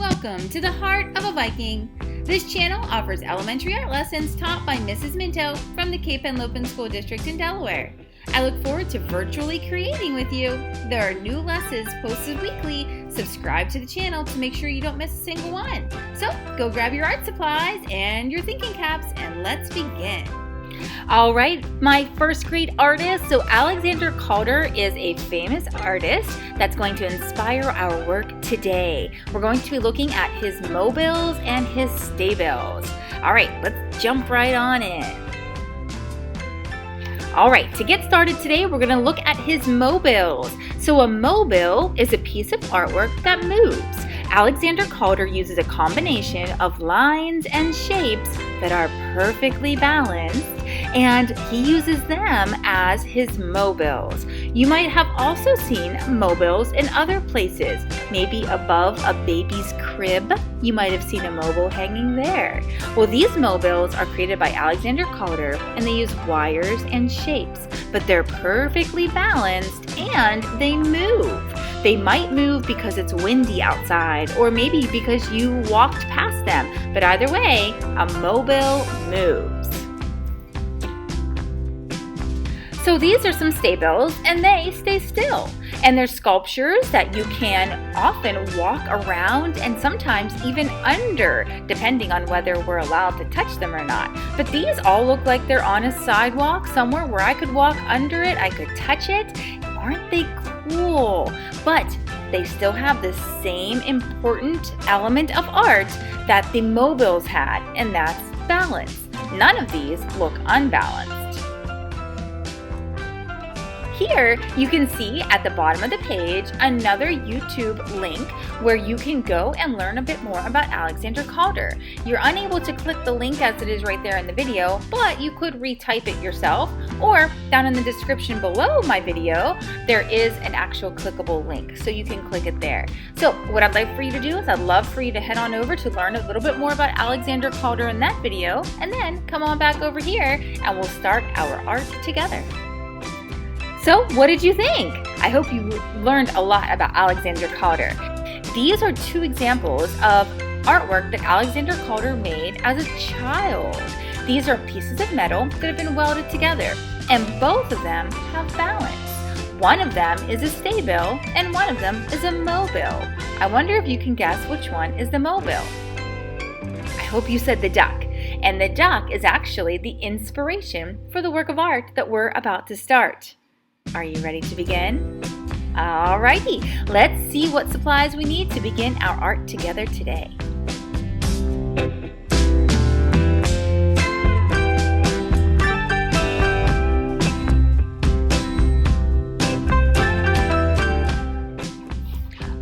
Welcome to the Heart of a Viking. This channel offers elementary art lessons taught by Mrs. Minto from the Cape Henlopen School District in Delaware. I look forward to virtually creating with you. There are new lessons posted weekly. Subscribe to the channel to make sure you don't miss a single one. So go grab your art supplies and your thinking caps and let's begin. All right, my first grade artist. So Alexander Calder is a famous artist that's going to inspire our work today. We're going to be looking at his mobiles and his staybills. All right, let's jump right on in. All right, to get started today, we're going to look at his mobiles. So a mobile is a piece of artwork that moves. Alexander Calder uses a combination of lines and shapes that are perfectly balanced, and he uses them as his mobiles. You might have also seen mobiles in other places, maybe above a baby's crib. You might have seen a mobile hanging there. Well, these mobiles are created by Alexander Calder, and they use wires and shapes, but they're perfectly balanced and they move. They might move because it's windy outside, or maybe because you walked past them. But either way, a mobile moves. So these are some staybills, and they stay still. And they're sculptures that you can often walk around and sometimes even under, depending on whether we're allowed to touch them or not. But these all look like they're on a sidewalk somewhere where I could walk under it, I could touch it. Aren't they cool? But they still have the same important element of art that the mobiles had, and that's balance. None of these look unbalanced. Here you can see at the bottom of the page another YouTube link where you can go and learn a bit more about Alexander Calder. You're unable to click the link as it is right there in the video, but you could retype it yourself, or down in the description below my video there is an actual clickable link, so you can click it there. So what I'd like for you to do is I'd love for you to head on over to learn a little bit more about Alexander Calder in that video, and then come on back over here and we'll start our art together. So what did you think? I hope you learned a lot about Alexander Calder. These are two examples of artwork that Alexander Calder made as a child. These are pieces of metal that have been welded together, and both of them have balance. One of them is a staybill, and one of them is a mobile. I wonder if you can guess which one is the mobile. I hope you said the duck. And the duck is actually the inspiration for the work of art that we're about to start. Are you ready to begin? Alrighty, let's see what supplies we need to begin our art together today.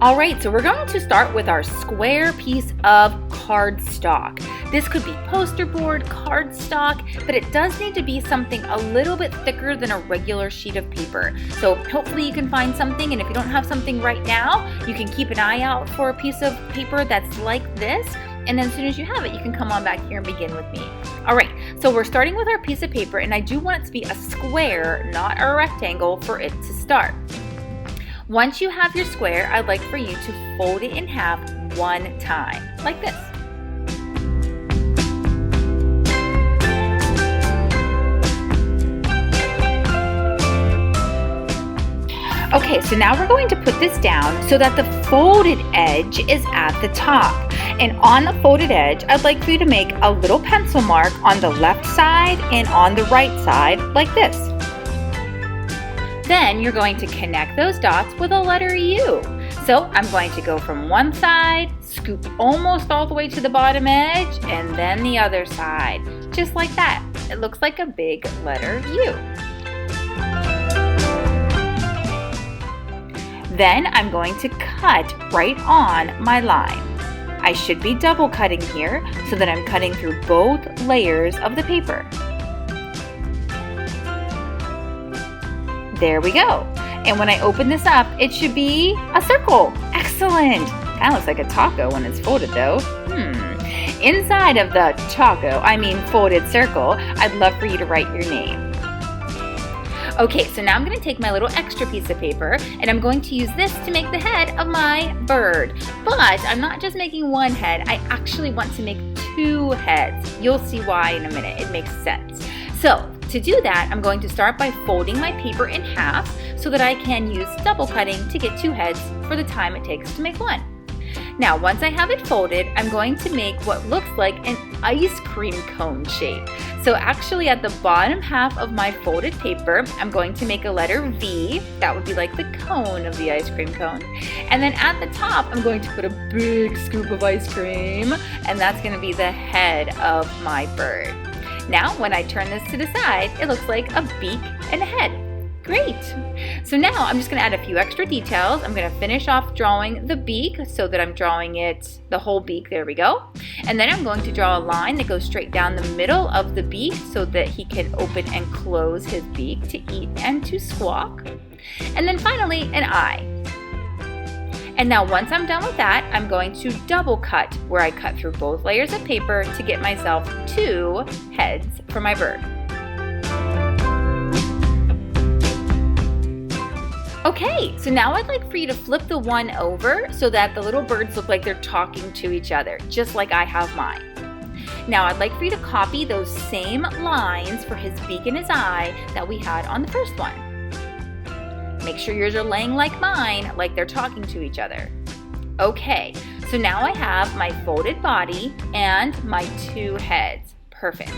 Alright, so we're going to start with our square piece of cardstock. This could be poster board, cardstock, but it does need to be something a little bit thicker than a regular sheet of paper. So hopefully you can find something, and if you don't have something right now, you can keep an eye out for a piece of paper that's like this, and then as soon as you have it, you can come on back here and begin with me. Alright, so we're starting with our piece of paper, and I do want it to be a square, not a rectangle, for it to start. Once you have your square, I'd like for you to fold it in half one time, like this. Okay, so now we're going to put this down so that the folded edge is at the top. And on the folded edge, I'd like for you to make a little pencil mark on the left side and on the right side, like this. Then you're going to connect those dots with a letter U. So I'm going to go from one side, scoop almost all the way to the bottom edge, and then the other side. Just like that. It looks like a big letter U. Then I'm going to cut right on my line. I should be double cutting here so that I'm cutting through both layers of the paper. There we go. And when I open this up, it should be a circle. Excellent. Kind of looks like a taco when it's folded though. Inside of the folded circle, I'd love for you to write your name. Okay, so now I'm going to take my little extra piece of paper and I'm going to use this to make the head of my bird. But I'm not just making one head, I actually want to make 2 heads. You'll see why in a minute, it makes sense. So to do that, I'm going to start by folding my paper in half so that I can use double cutting to get 2 heads for the time it takes to make 1. Now, once I have it folded, I'm going to make what looks like an ice cream cone shape. So actually at the bottom half of my folded paper, I'm going to make a letter V. That would be like the cone of the ice cream cone. And then at the top, I'm going to put a big scoop of ice cream, and that's going to be the head of my bird. Now, when I turn this to the side, it looks like a beak and a head. Great! So now I'm just going to add a few extra details. I'm going to finish off drawing the beak so that I'm drawing it, the whole beak, there we go. And then I'm going to draw a line that goes straight down the middle of the beak so that he can open and close his beak to eat and to squawk. And then finally, an eye. And now once I'm done with that, I'm going to double cut where I cut through both layers of paper to get myself 2 heads for my bird. Okay, so now I'd like for you to flip the one over so that the little birds look like they're talking to each other, just like I have mine. Now I'd like for you to copy those same lines for his beak and his eye that we had on the first one. Make sure yours are laying like mine, like they're talking to each other. Okay, so now I have my folded body and my 2 heads. Perfect.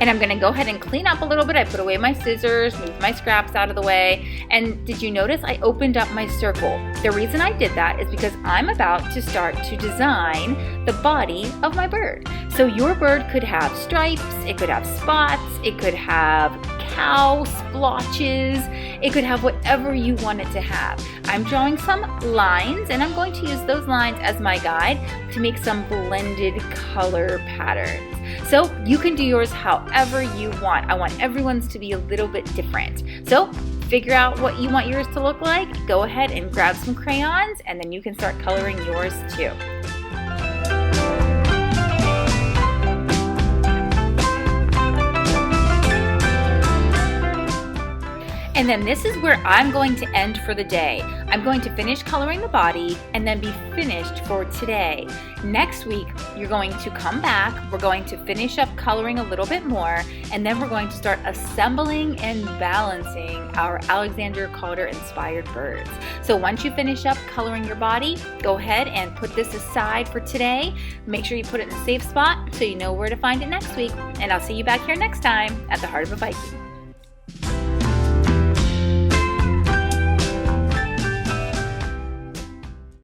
And I'm gonna go ahead and clean up a little bit. I put away my scissors, moved my scraps out of the way, and did you notice I opened up my circle? The reason I did that is because I'm about to start to design the body of my bird. So your bird could have stripes, it could have spots, it could have cow splotches, it could have whatever you want it to have. I'm drawing some lines and I'm going to use those lines as my guide to make some blended color patterns. So you can do yours however you want. I want everyone's to be a little bit different. So figure out what you want yours to look like. Go ahead and grab some crayons and then you can start coloring yours too. And then this is where I'm going to end for the day. I'm going to finish coloring the body and then be finished for today. Next week, you're going to come back. We're going to finish up coloring a little bit more, and then we're going to start assembling and balancing our Alexander Calder inspired birds. So once you finish up coloring your body, go ahead and put this aside for today. Make sure you put it in a safe spot so you know where to find it next week. And I'll see you back here next time at the Heart of a Viking.